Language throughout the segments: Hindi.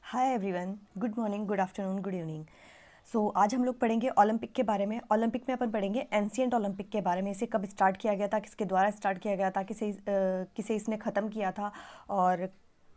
Hi everyone, good morning, good afternoon, good evening. आज हम लोग पढ़ेंगे ओलंपिक के बारे में। ओलंपिक में अपन पढ़ेंगे एंशियंट ओलंपिक के बारे में। इसे कब स्टार्ट किया गया था, किसके द्वारा स्टार्ट किया गया था, किसे इसने ख़त्म किया था और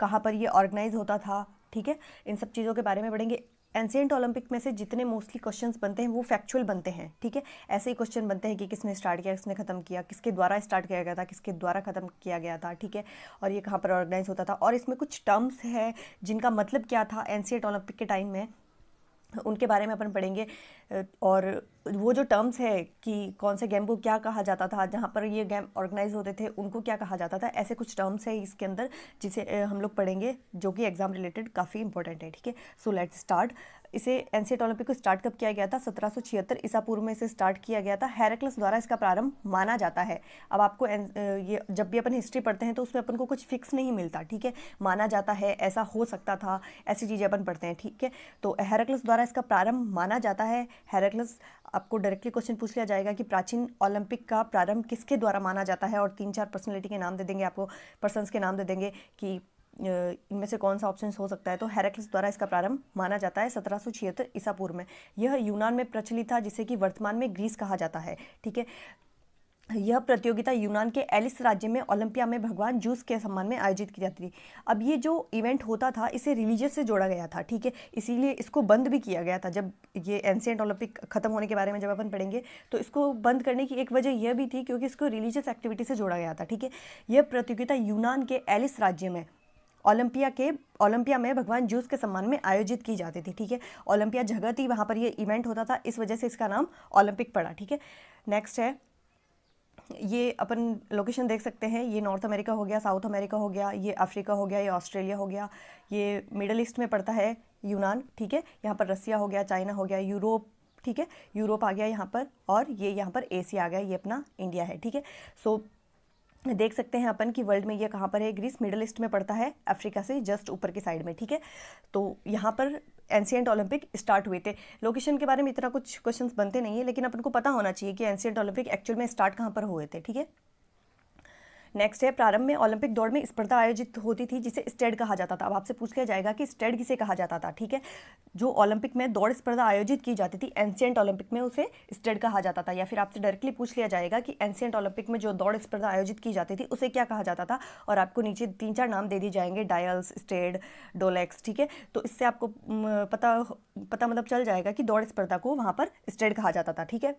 कहाँ पर ये ऑर्गेनाइज होता था। ठीक है, इन सब चीज़ों के बारे में पढ़ेंगे। एंशियंट ओलंपिक में से जितने मोस्टली क्वेश्चंस बनते हैं वो फैक्चुअल बनते हैं। ठीक है, ऐसे ही क्वेश्चन बनते हैं कि किसने स्टार्ट किया, किसने ख़त्म किया, किसके द्वारा स्टार्ट किया गया था, किसके द्वारा ख़त्म किया गया था। ठीक है, और ये कहाँ पर ऑर्गेनाइज होता था, और इसमें कुछ टर्म्स है जिनका मतलब क्या था एंशियंट ओलंपिक के टाइम में, उनके बारे में अपन पढ़ेंगे। और वो जो टर्म्स है कि कौन से गेम को क्या कहा जाता था, जहाँ पर ये गेम ऑर्गेनाइज होते थे उनको क्या कहा जाता था, ऐसे कुछ टर्म्स है इसके अंदर जिसे हम लोग पढ़ेंगे, जो कि एग्जाम रिलेटेड काफ़ी इंपॉर्टेंट है। ठीक है, सो लेट्स स्टार्ट। इसे एंशियंट ओलंपिक को स्टार्ट कब किया गया था? 1776 ईसा पूर्व में इसे स्टार्ट किया गया था। हेराक्लिस द्वारा इसका प्रारंभ माना जाता है। अब आपको ये जब भी अपन हिस्ट्री पढ़ते हैं तो उसमें अपन को कुछ फिक्स नहीं मिलता। ठीक है, माना जाता है, ऐसा हो सकता था, ऐसी चीज़ें अपन पढ़ते हैं। ठीक है, तो हेराक्लिस द्वारा इसका प्रारंभ माना जाता है। हेराक्लिस, आपको डायरेक्टली क्वेश्चन पूछ लिया जाएगा कि प्राचीन ओलंपिक का प्रारंभ किसके द्वारा माना जाता है, और 3-4 पर्सनैलिटी के नाम दे देंगे आपको, पर्सन्स के नाम दे देंगे कि इनमें से कौन सा ऑप्शन हो सकता है। तो हेराक्लिस द्वारा इसका प्रारंभ माना जाता है 1776 ईसा पूर्व में। यह यूनान में प्रचलित था, जिसे कि वर्तमान में ग्रीस कहा जाता है। ठीक है, यह प्रतियोगिता यूनान के एलिस राज्य में ओलंपिया में भगवान जूस के सम्मान में आयोजित की जाती थी। अब ये जो इवेंट होता था इसे रिलीजियस से जोड़ा गया था। ठीक है, इसीलिए इसको बंद भी किया गया था। जब ये एंशियंट ओलंपिक खत्म होने के बारे में जब अपन पढ़ेंगे तो इसको बंद करने की एक वजह यह भी थी क्योंकि इसको रिलीजियस एक्टिविटी से जोड़ा गया था। ठीक है, यह प्रतियोगिता यूनान के एलिस राज्य में ओलंपिया में भगवान जूस के सम्मान में आयोजित की जाती थी। ठीक है, ओलंपिया जगह थी, वहाँ पर ये इवेंट होता था, इस वजह से इसका नाम ओलंपिक पड़ा। ठीक है, नेक्स्ट है, ये अपन लोकेशन देख सकते हैं। ये नॉर्थ अमेरिका हो गया, साउथ अमेरिका हो गया, ये अफ्रीका हो गया, ये ऑस्ट्रेलिया हो गया, ये मिडल ईस्ट में पड़ता है यूनान। ठीक है, यहाँ पर रसिया हो गया, चाइना हो गया, यूरोप। ठीक है, यूरोप आ गया यहाँ पर, और ये यहाँ पर एशिया आ गया, ये अपना इंडिया है। ठीक है, सो देख सकते हैं अपन कि वर्ल्ड में ये कहाँ पर है। ग्रीस मिडल ईस्ट में पड़ता है, अफ्रीका से जस्ट ऊपर की साइड में। ठीक है, तो यहाँ पर एंशियंट ओलंपिक स्टार्ट हुए थे। लोकेशन के बारे में इतना कुछ क्वेश्चंस बनते नहीं है, लेकिन अपन को पता होना चाहिए कि एंशियंट ओलंपिक एक्चुअल में स्टार्ट कहाँ पर हुए थे। ठीक है, नेक्स्ट है, प्रारंभ में ओलंपिक दौड़ में स्पर्धा आयोजित होती थी जिसे स्टेड कहा जाता था। अब आपसे पूछ लिया जाएगा कि स्टेड किसे कहा जाता था। ठीक है, जो ओलंपिक में दौड़ स्पर्धा आयोजित की जाती थी एंशियंट ओलंपिक में, उसे स्टेड कहा जाता था। या फिर आपसे डायरेक्टली पूछ लिया जाएगा कि एंशियंट ओलंपिक में जो दौड़ स्पर्धा आयोजित की जाती थी उसे क्या कहा जाता था, और आपको नीचे 3-4 नाम दे दिए जाएंगे, डायल्स, स्टेड, डोलेक्स। ठीक है, तो इससे आपको पता मतलब चल जाएगा कि दौड़ स्पर्धा को वहाँ पर स्टेड कहा जाता था। ठीक है,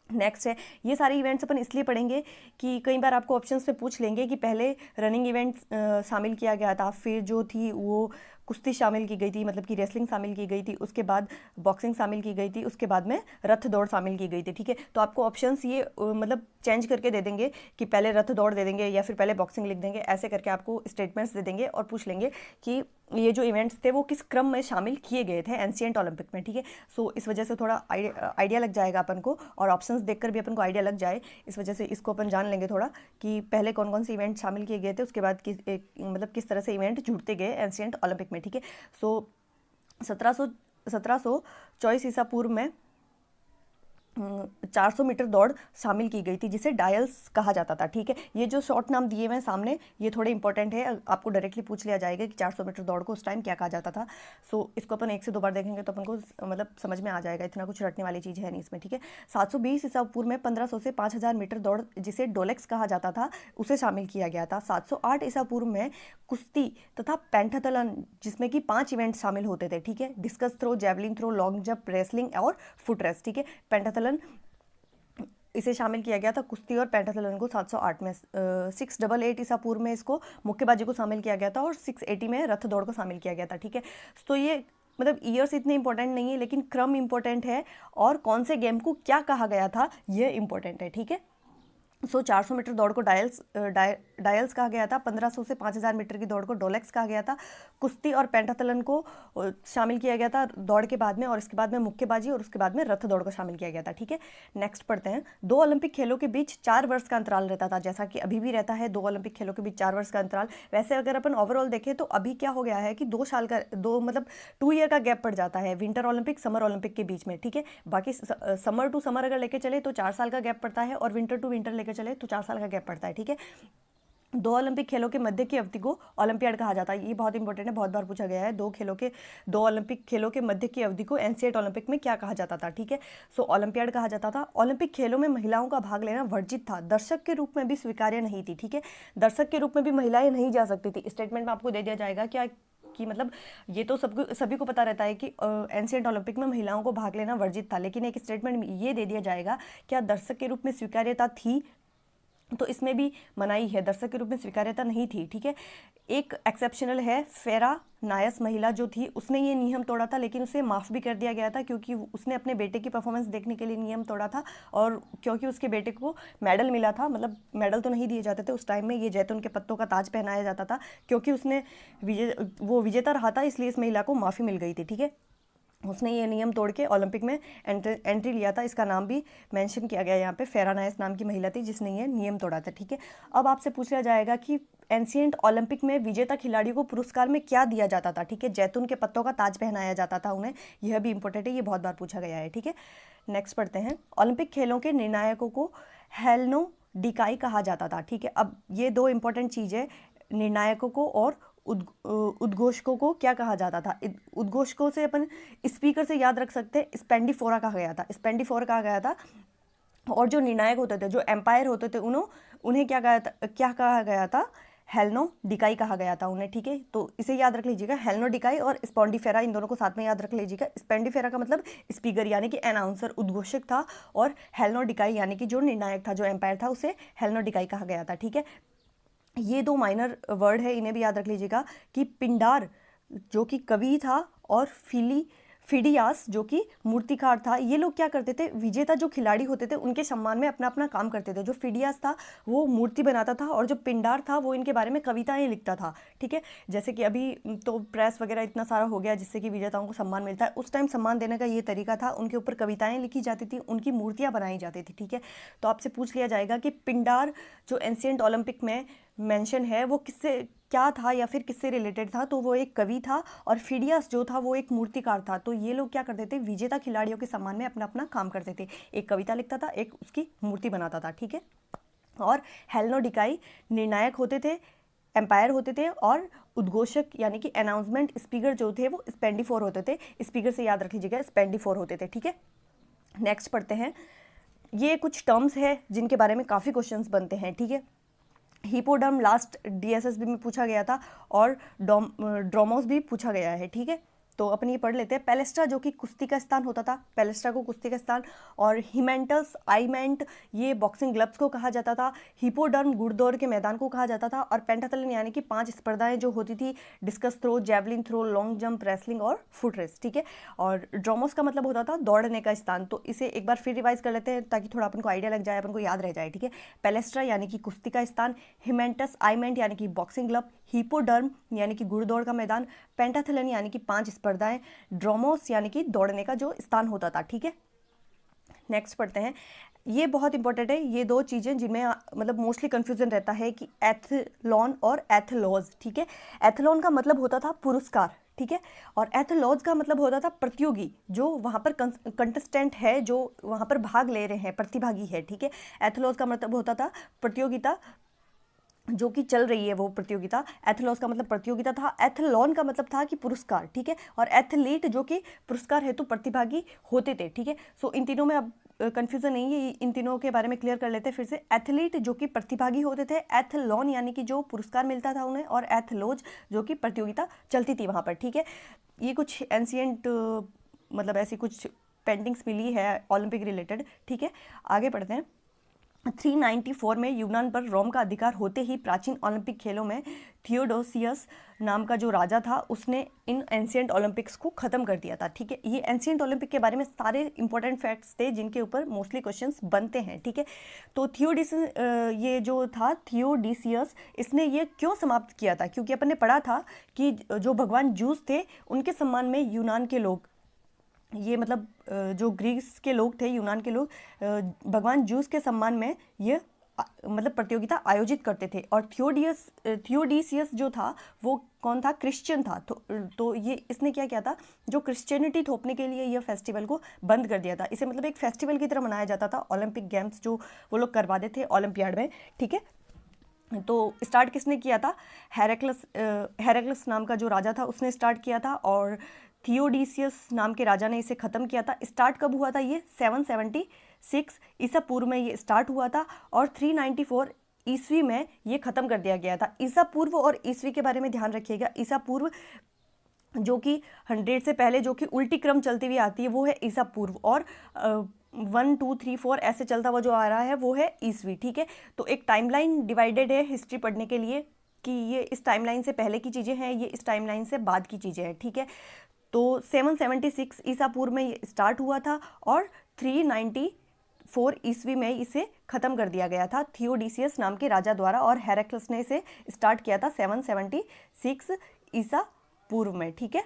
नेक्स्ट है, ये सारे इवेंट्स अपन इसलिए पढ़ेंगे कि कई बार आपको ऑप्शंस पे पूछ लेंगे कि पहले रनिंग इवेंट शामिल किया गया था, फिर जो थी वो कुश्ती शामिल की गई थी, मतलब कि रेसलिंग शामिल की गई थी, उसके बाद बॉक्सिंग शामिल की गई थी, उसके बाद में रथ दौड़ शामिल की गई थी। ठीक है, तो आपको ऑप्शंस ये मतलब चेंज करके दे देंगे कि पहले रथ दौड़ दे देंगे या फिर पहले बॉक्सिंग लिख देंगे, ऐसे करके आपको स्टेटमेंट्स दे देंगे और पूछ लेंगे कि ये जो इवेंट्स थे वो किस क्रम में शामिल किए गए थे एंशियंट ओलंपिक में। ठीक है, सो इस वजह से थोड़ा आइडिया लग जाएगा अपन को, और ऑप्शंस देखकर भी अपन को आइडिया लग जाए, इस वजह से इसको अपन जान लेंगे थोड़ा कि पहले कौन कौन से इवेंट शामिल किए गए थे, उसके बाद मतलब किस तरह से इवेंट जुड़ते गए एंशियंट ओलंपिक में। ठीक है, सो 1724 ईसा पूर्व में 400 मीटर दौड़ शामिल की गई थी जिसे डायल्स कहा जाता था। ठीक है, ये जो शॉर्ट नाम दिए हुए हैं सामने ये थोड़े इंपॉर्टेंट है, आपको डायरेक्टली पूछ लिया जाएगा कि 400 मीटर दौड़ को उस टाइम क्या कहा जाता था। सो इसको अपन 1 से 2 बार देखेंगे तो अपन को मतलब समझ में आ जाएगा, इतना कुछ रटने वाली चीज़ है नहीं इसमें। ठीक है, 720 ईसा पूर्व में 1500 से 5000 मीटर दौड़ जिसे डोलेक्स कहा जाता था उसे शामिल किया गया था। 708 ईसा पूर्व में कुश्ती तथा पेंटाथलन, जिसमें कि 5 इवेंट शामिल होते थे। ठीक है, discus throw, javelin throw, long jump, wrestling और फुट रेस। ठीक है, पेंटाथलन इसे शामिल किया गया था, कुश्ती और पेंटाथलन को 708 में। 688 ईसा पूर्व में इसको मुक्केबाजी को शामिल किया गया था, और 680 में रथ दौड़ को शामिल किया गया था। ठीक है, तो ये मतलब ईयर्स इतने इंपॉर्टेंट नहीं है, लेकिन क्रम इंपॉर्टेंट है, और कौन से गेम को क्या कहा गया था ये इंपॉर्टेंट है। ठीक है, 400 मीटर दौड़ को डायल्स कहा गया था, 1500 से 5000 मीटर की दौड़ को डोलेक्स कहा गया था, कुश्ती और पेंटाथलन को शामिल किया गया था दौड़ के बाद में, और इसके बाद में मुक्केबाजी, और उसके बाद में रथ दौड़ को शामिल किया गया था। ठीक है, नेक्स्ट पढ़ते हैं। 2 ओलंपिक खेलों के बीच 4 वर्ष का अंतराल रहता था, जैसा कि अभी भी रहता है। 2 ओलंपिक खेलों के बीच 4 वर्ष का अंतराल। वैसे अगर अपन ओवरऑल देखें तो अभी क्या हो गया है कि 2 साल का 2 ईयर का गैप पड़ जाता है विंटर ओलंपिक समर ओलंपिक के बीच में। ठीक है, बाकी समर टू समर अगर लेके चले तो 4 साल का गैप पड़ता है, और विंटर टू विंटर लेके चले तो 4 साल का गैप पड़ता है। ठीक है, दो ओलंपिक खेलों के मध्य की अवधि को ओलंपियाड कहा जाता है। ये बहुत इंपॉर्टेंट है, बहुत बार पूछा गया है। दो ओलंपिक खेलों के मध्य की अवधि को एंशिएंट ओलंपिक में क्या कहा जाता था, ठीक है। सो ओलंपियाड कहा जाता था। ओलंपिक खेलों में महिलाओं का भाग लेना वर्जित था, दर्शक के रूप में भी स्वीकार्य नहीं थी, ठीक है। दर्शक के रूप में भी महिलाएं नहीं जा सकती थी। स्टेटमेंट में आपको दे दिया जाएगा क्या कि मतलब ये तो सबको सभी को पता रहता है कि एंशिएंट ओलंपिक में महिलाओं को भाग लेना वर्जित था, लेकिन एक स्टेटमेंट में ये दे दिया जाएगा क्या दर्शक के रूप में स्वीकार्यता थी, तो इसमें भी मनाही है, दर्शक के रूप में स्वीकार्यता नहीं थी, ठीक है। एक एक्सेप्शनल है, फेरा नायस महिला जो थी उसने ये नियम तोड़ा था, लेकिन उसे माफ़ भी कर दिया गया था क्योंकि उसने अपने बेटे की परफॉर्मेंस देखने के लिए नियम तोड़ा था, और क्योंकि उसके बेटे को मेडल मिला था, मतलब मेडल तो नहीं दिए जाते थे उस टाइम में, ये जैतून के पत्तों का ताज पहनाया जाता था, क्योंकि उसने वो विजेता रहा था, इसलिए इस महिला को माफ़ी मिल गई थी, ठीक है। उसने ये नियम तोड़ के ओलंपिक में एंट्री लिया था। इसका नाम भी मेंशन किया गया यहाँ पे, फेरानाइस नाम की महिला थी जिसने ये नियम तोड़ा था, ठीक है। अब आपसे पूछ लिया जाएगा कि एंशिएंट ओलंपिक में विजेता खिलाड़ियों को पुरस्कार में क्या दिया जाता था, ठीक है। जैतून के पत्तों का ताज पहनाया जाता था उन्हें, यह भी इंपॉर्टेंट है, ये बहुत बार पूछा गया है, ठीक है। नेक्स्ट पढ़ते हैं। ओलंपिक खेलों के निर्णायकों को हेल्नो डिकाई कहा जाता था, ठीक है। अब ये दो इंपॉर्टेंट चीज़ है, निर्णायकों को और उद्घोषकों को क्या कहा जाता था। उद्घोषकों से अपन स्पीकर से याद रख सकते हैं, स्पेंडिफोरा कहा गया था, स्पेंडिफोरा कहा गया था। और जो निर्णायक होते थे, जो एम्पायर होते थे, उन्हें क्या कहा गया था, हेल्नो डिकाई कहा गया था उन्हें, ठीक है। तो इसे याद रख लीजिएगा, हेल्नो डिकाई और स्पॉन्डिफेरा, इन दोनों को साथ में याद रख लीजिएगा। स्पेंडिफेरा का मतलब स्पीकर यानी कि अनाउंसर, उद्घोषक था, और हेल्नो डिकाई यानी कि जो निर्णायक था, जो एम्पायर था, उसे हेल्नो डिकाई कहा गया था, ठीक है। ये दो माइनर वर्ड है, इन्हें भी याद रख लीजिएगा कि पिंडार जो कि कवि था और फिडियास जो कि मूर्तिकार था, ये लोग क्या करते थे, विजेता जो खिलाड़ी होते थे उनके सम्मान में अपना अपना काम करते थे। जो फिडियास था वो मूर्ति बनाता था, और जो पिंडार था वो इनके बारे में कविताएं लिखता था, ठीक है। जैसे कि अभी तो प्रेस वगैरह इतना सारा हो गया जिससे कि विजेताओं को सम्मान मिलता है, उस टाइम सम्मान देने का ये तरीका था, उनके ऊपर कविताएं लिखी जाती थी, उनकी मूर्तियाँ बनाई जाती थी, ठीक है। तो आपसे पूछ लिया जाएगा कि पिंडार जो एंशिएंट ओलंपिक में मेंशन है वो किससे क्या था या फिर किससे रिलेटेड था, तो वो एक कवि था, और फिडियास जो था वो एक मूर्तिकार था। तो ये लोग क्या करते थे, विजेता खिलाड़ियों के सम्मान में अपना अपना काम करते थे, एक कविता लिखता था, एक उसकी मूर्ति बनाता था, ठीक है। और हेल्नो डिकाई निर्णायक होते थे, एम्पायर होते थे, और उद्घोषक यानी कि अनाउंसमेंट स्पीकर जो थे वो स्पेंडिफोर होते थे। स्पीकर से याद रख लीजिएगा, स्पेंडिफोर होते थे, ठीक है। नेक्स्ट पढ़ते हैं। ये कुछ टर्म्स है जिनके बारे में काफ़ी क्वेश्चंस बनते हैं, ठीक है। हिपोडर्म लास्ट डीएसएसबी में पूछा गया था, और ड्रोमोस भी पूछा गया है, ठीक है। तो अपन ये पढ़ लेते हैं। पैलेस्ट्रा जो कि कुश्ती का स्थान होता था, पैलेस्ट्रा को कुश्ती का स्थान, और हिमेंटस आईमेंट ये बॉक्सिंग ग्लव्स को कहा जाता था, हिपोडर्म घुड़दौड़ के मैदान को कहा जाता था, और पेंटाथलन यानी कि 5 स्पर्धाएं जो होती थी, discus throw, javelin throw, long jump, wrestling और फुट रेस, ठीक है। और ड्रोमोस का मतलब होता था दौड़ने का स्थान। तो इसे एक बार फिर रिवाइज कर लेते हैं ताकि थोड़ा अपन को आइडिया लग जाए, अपन को याद रह जाए, ठीक है। पैलेस्ट्रा यानी कि कुश्ती का स्थान, हिमेंटस आईमेंट यानी कि बॉक्सिंग ग्लव, हिपोडर्म यानी कि घुड़दौड़ का मैदान, पेंटाथलन यानी कि 5 स्पर्धाएं, ड्रोमोस यानी कि दौड़ने का जो स्थान होता था, ठीक है। नेक्स्ट पढ़ते हैं। ये बहुत इंपॉर्टेंट है, ये दो चीज़ें जिनमें मतलब मोस्टली कंफ्यूजन रहता है कि एथलॉन और एथलॉज, ठीक है। एथलॉन का मतलब होता था पुरस्कार, ठीक है, और एथलॉज का मतलब होता था प्रतियोगी, जो वहाँ पर कंटेस्टेंट है, जो वहाँ पर भाग ले रहे हैं, प्रतिभागी है, ठीक है। एथलॉज का मतलब होता था प्रतियोगिता जो कि चल रही है वो प्रतियोगिता। एथलॉस का मतलब प्रतियोगिता था, एथलॉन का मतलब था कि पुरस्कार, ठीक है, और एथलीट जो कि पुरस्कार हेतु प्रतिभागी होते थे, ठीक है। सो इन तीनों में अब कंफ्यूजन नहीं है, इन तीनों के बारे में क्लियर कर लेते हैं फिर से। एथलीट जो कि प्रतिभागी होते थे, एथलॉन यानी कि जो पुरस्कार मिलता था उन्हें, और एथलोज जो कि प्रतियोगिता चलती थी वहाँ पर, ठीक है। ये कुछ एंशिएंट मतलब ऐसी कुछ पेंटिंग्स मिली है ओलंपिक रिलेटेड, ठीक है। आगे बढ़ते हैं। 394 में यूनान पर रोम का अधिकार होते ही प्राचीन ओलंपिक खेलों में थियोडोसियस नाम का जो राजा था उसने इन एंशिएंट ओलंपिक्स को ख़त्म कर दिया था, ठीक है। ये एंशिएंट ओलंपिक के बारे में सारे इंपॉर्टेंट फैक्ट्स थे जिनके ऊपर मोस्टली क्वेश्चंस बनते हैं, ठीक है। तो ये जो था थियोडीसियस, इसने ये क्यों समाप्त किया था, क्योंकि अपन ने पढ़ा था कि जो भगवान जूस थे उनके सम्मान में यूनान के लोग, ये मतलब जो ग्रीस के लोग थे, यूनान के लोग, भगवान जूस के सम्मान में ये मतलब प्रतियोगिता आयोजित करते थे। और थियोडीसियस जो था वो कौन था, क्रिश्चियन था। तो ये इसने क्या किया था, जो क्रिश्चियनिटी थोपने के लिए यह फेस्टिवल को बंद कर दिया था। इसे मतलब एक फेस्टिवल की तरह मनाया जाता था, ओलंपिक गेम्स जो वो लोग करवाते थे ओलंपियाड में, ठीक है। तो स्टार्ट किसने किया था? हेराक्लस नाम का जो राजा था उसने स्टार्ट किया था, और थियोडीसियस नाम के राजा ने इसे ख़त्म किया था। स्टार्ट कब हुआ था? ये 776 ईसा पूर्व में ये स्टार्ट हुआ था, और 394 ईस्वी में ये ख़त्म कर दिया गया था। ईसा पूर्व और ईस्वी के बारे में ध्यान रखिएगा। ईसा पूर्व जो कि 100 से पहले, जो कि उल्टी क्रम चलती हुई आती है, वो है ईसा पूर्व, और 1 2 3 4 ऐसे चलता हुआ जो आ रहा है वो है ईस्वी। ठीक है, तो एक टाइमलाइन डिवाइडेड है हिस्ट्री पढ़ने के लिए कि ये इस टाइमलाइन से पहले की चीज़ें हैं, ये इस टाइमलाइन से बाद की चीज़ें हैं। ठीक है, तो 776 ईसा पूर्व में ये स्टार्ट हुआ था, और 394 ईस्वी में इसे ख़त्म कर दिया गया था थियोडीसियस नाम के राजा द्वारा, और हेराक्लस ने इसे स्टार्ट किया था 776 ईसा पूर्व में। ठीक है,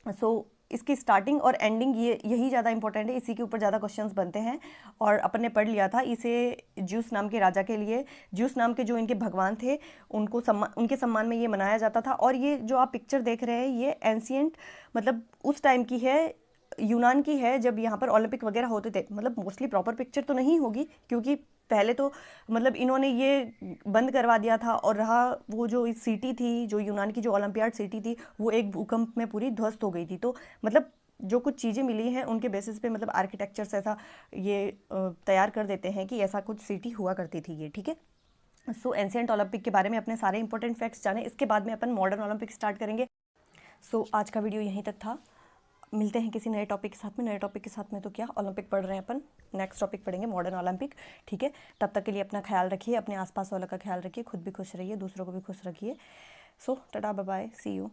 सो इसकी स्टार्टिंग और एंडिंग ये यही ज़्यादा इंपॉर्टेंट है, इसी के ऊपर ज़्यादा क्वेश्चंस बनते हैं। और अपन ने पढ़ लिया था इसे ज्यूस नाम के राजा के लिए, ज्यूस नाम के जो इनके भगवान थे उनके सम्मान में ये मनाया जाता था। और ये जो आप पिक्चर देख रहे हैं ये एंशियंट मतलब उस टाइम की है, यूनान की है, जब यहाँ पर ओलंपिक वगैरह होते थे। मतलब मोस्टली प्रॉपर पिक्चर तो नहीं होगी, क्योंकि पहले तो मतलब इन्होंने ये बंद करवा दिया था, और रहा वो जो सिटी थी, जो यूनान की जो ओलंपियाड सिटी थी, वो एक भूकंप में पूरी ध्वस्त हो गई थी। तो मतलब जो कुछ चीज़ें मिली हैं उनके बेसिस पे मतलब आर्किटेक्चर्स ऐसा ये तैयार कर देते हैं कि ऐसा कुछ सिटी हुआ करती थी ये। ठीक है, सो एंशियंट ओलंपिक के बारे में अपने सारे इंपॉर्टेंट फैक्ट्स जाने, इसके बाद में अपन मॉडर्न ओलंपिक स्टार्ट करेंगे। सो आज का वीडियो यहीं तक था। मिलते हैं किसी नए टॉपिक के साथ में। नए टॉपिक के साथ में तो क्या, ओलंपिक पढ़ रहे हैं अपन, नेक्स्ट टॉपिक पढ़ेंगे मॉडर्न ओलंपिक। ठीक है, तब तक के लिए अपना ख्याल रखिए, अपने आसपास वालों का ख्याल रखिए, खुद भी खुश रहिए, दूसरों को भी खुश रखिए। So tata bye bye, see you.